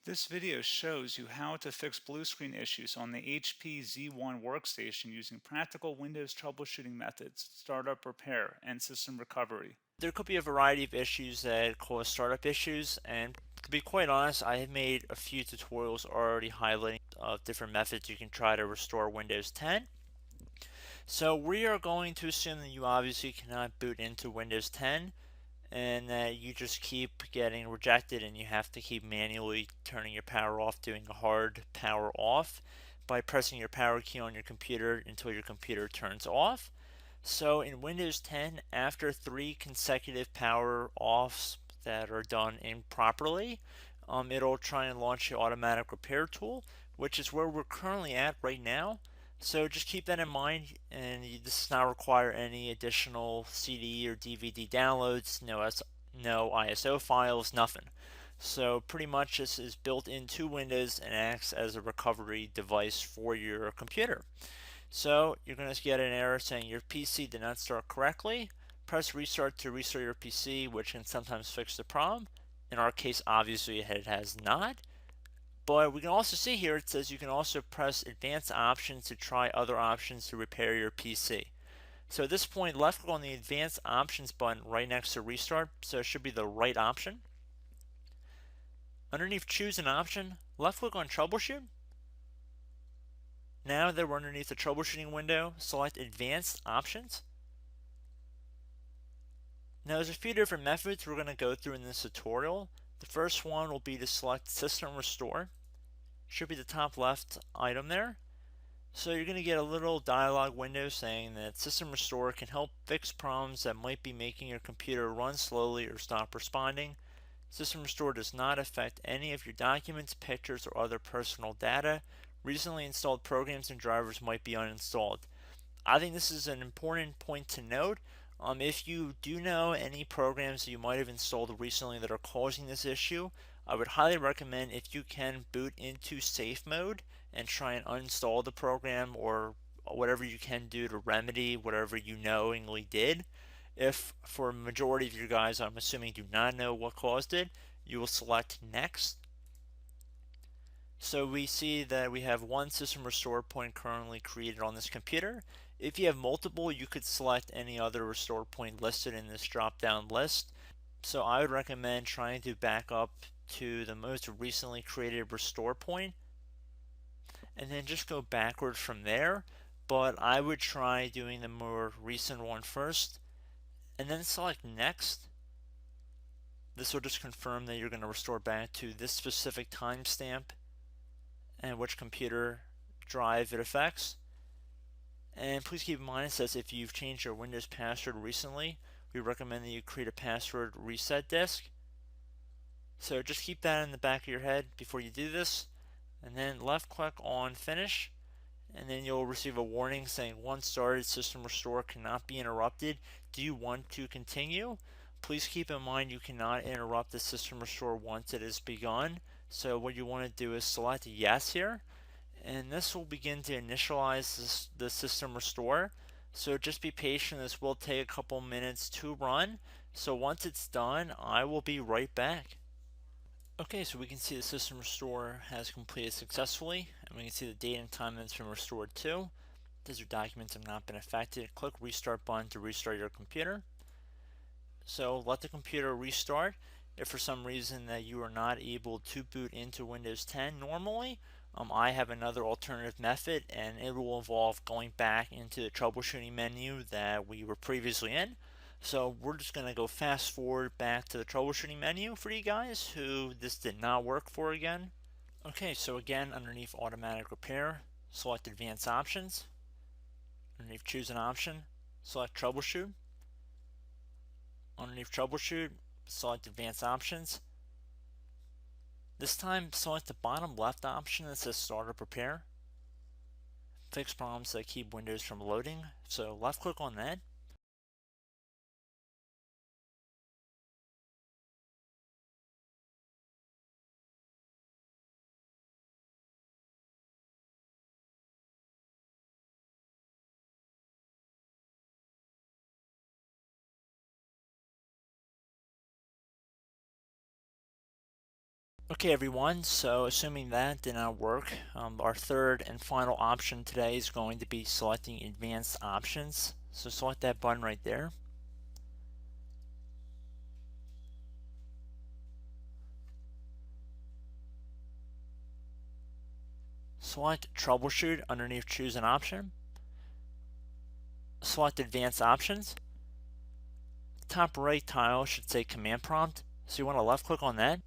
This video shows you how to fix blue screen issues on the HP Z1 Workstation using practical Windows troubleshooting methods, startup repair, and system recovery. There could be a variety of issues that cause startup issues, and to be quite honest, I have made a few tutorials already highlighting different methods you can try to restore Windows 10. So we are going to assume that you obviously cannot boot into Windows 10 and that you just keep getting rejected and you have to keep manually turning your power off, doing a hard power off by pressing your power key on your computer until your computer turns off. So in Windows 10, after 3 consecutive power offs that are done improperly, it'll try and launch the automatic repair tool, which is where we're currently at right now. So just keep that in mind, and this does not require any additional CD or DVD downloads, no ISO files, nothing. So pretty much this is built into Windows and acts as a recovery device for your computer. So you're going to get an error saying your PC did not start correctly. Press restart to restart your PC, which can sometimes fix the problem. In our case, obviously it has not. But we can also see here it says you can also press advanced options to try other options to repair your PC. So at this point, left click on the advanced options button right next to restart, so it should be the right option. Underneath choose an option, left click on troubleshoot. Now that we're underneath the troubleshooting window, select advanced options. Now there's a few different methods we're going to go through in this tutorial. The first one will be to select System Restore. Should be the top left item there. So you're going to get a little dialog window saying that System Restore can help fix problems that might be making your computer run slowly or stop responding. System Restore does not affect any of your documents, pictures, or other personal data. Recently installed programs and drivers might be uninstalled. I think this is an important point to note. If you do know any programs that you might have installed recently that are causing this issue, I would highly recommend if you can boot into safe mode and try and uninstall the program or whatever you can do to remedy whatever you knowingly did. If for a majority of you guys, I'm assuming do not know what caused it, you will select next. So we see that we have one system restore point currently created on this computer. If you have multiple, you could select any other restore point listed in this drop down list. So I would recommend trying to back up to the most recently created restore point and then just go backwards from there. But I would try doing the more recent one first and then select next. This will just confirm that you're going to restore back to this specific timestamp and which computer drive it affects. And please keep in mind it says if you've changed your Windows password recently, we recommend that you create a password reset disk. So just keep that in the back of your head before you do this, and then left click on finish, and then you'll receive a warning saying once started, system restore cannot be interrupted. Do you want to continue? Please keep in mind you cannot interrupt the system restore once it has begun. So what you want to do is select yes here, and this will begin to initialize the system restore. So just be patient, this will take a couple minutes to run. So once it's done, I will be right back. Okay, so we can see the system restore has completed successfully, and we can see the date and time that it's been restored to. These your documents have not been affected. Click restart button to restart your computer. So let the computer restart. If for some reason that you are not able to boot into Windows 10 normally, I have another alternative method, and it will involve going back into the troubleshooting menu that we were previously in. So we're just going to go fast forward back to the troubleshooting menu for you guys who this did not work for again. Okay, so again, underneath automatic repair, select advanced options. Underneath choose an option, select troubleshoot. Underneath troubleshoot, select advanced options. This time, select the bottom left option that says startup repair. Fix problems that keep Windows from loading. So left click on that. Okay everyone, so assuming that did not work, our third and final option today is going to be selecting advanced options. So select that button right there. Select troubleshoot underneath choose an option. Select advanced options. Top right tile should say command prompt, so you want to left click on that.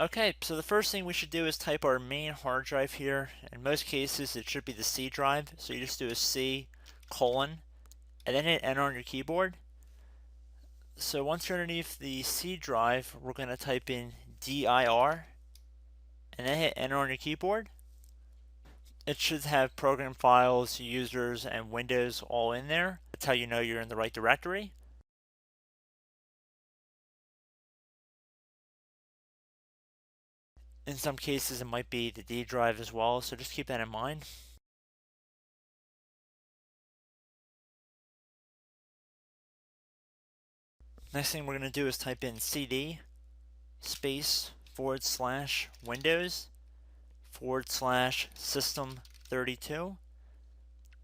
Okay, so the first thing we should do is type our main hard drive here. In most cases it should be the C drive, so you just do a C colon and then hit enter on your keyboard. So once you're underneath the C drive, we're going to type in dir and then hit enter on your keyboard. It should have program files, users, and Windows all in there. That's how you know you're in the right directory. In some cases, it might be the D drive as well, so just keep that in mind. Next thing we're going to do is type in cd space / Windows / system 32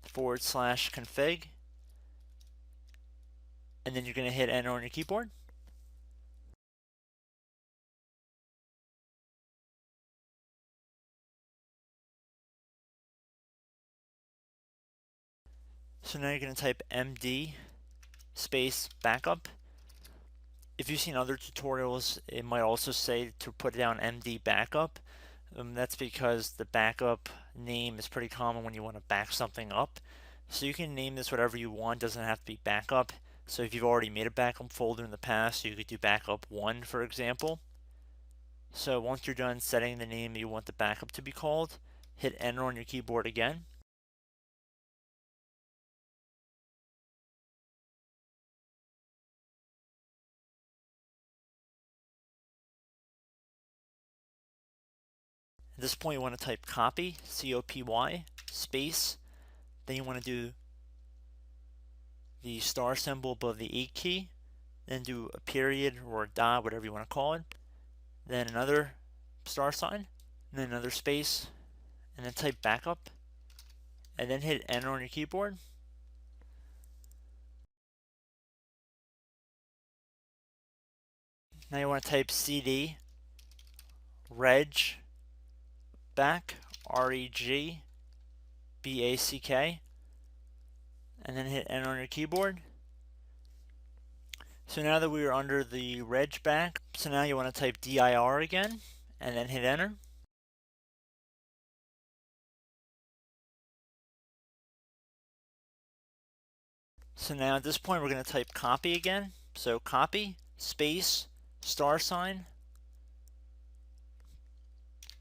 / config, and then you're going to hit enter on your keyboard. So now you're going to type md space backup. If you've seen other tutorials, it might also say to put down md backup. That's because the backup name is pretty common when you want to back something up. So you can name this whatever you want, doesn't have to be backup. So if you've already made a backup folder in the past, you could do backup 1, for example. So once you're done setting the name you want the backup to be called, hit enter on your keyboard again. At this point you want to type copy, C-O-P-Y, space, then you want to do the star symbol above the 8 key, then do a period or a dot, whatever you want to call it, then another star sign, and then another space, and then type backup, and then hit enter on your keyboard. Now you want to type cd reg back, REG BACK, and then hit enter on your keyboard. So now that we are under the reg back, so now you want to type dir again, and then hit enter. So now at this point we're going to type copy again. So copy, space, star sign,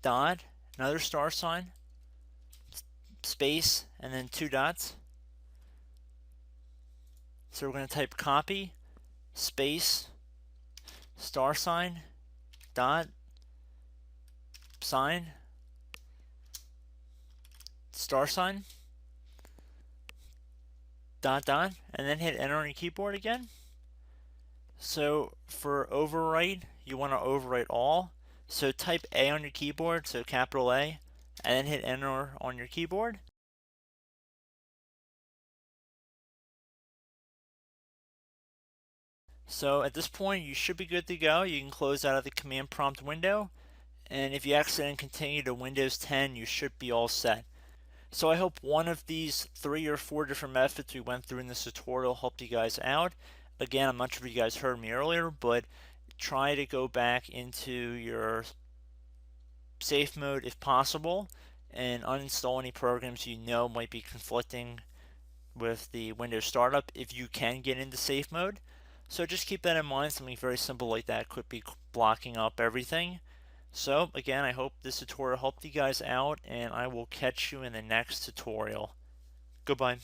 dot, another star sign, space, and then 2 dots. So we're going to type copy, space, star sign, dot, sign, star sign, dot, dot, and then hit enter on your keyboard again. So for overwrite, you want to overwrite all. So type A on your keyboard, so capital A, and then hit enter on your keyboard. So at this point, you should be good to go. You can close out of the command prompt window. And if you accidentally continue to Windows 10, you should be all set. So I hope one of these 3 or 4 different methods we went through in this tutorial helped you guys out. Again, I'm not sure if you guys heard me earlier, but try to go back into your safe mode if possible and uninstall any programs you know might be conflicting with the Windows startup if you can get into safe mode. So just keep that in mind. Something very simple like that could be blocking up everything. So again, I hope this tutorial helped you guys out, and I will catch you in the next tutorial. Goodbye.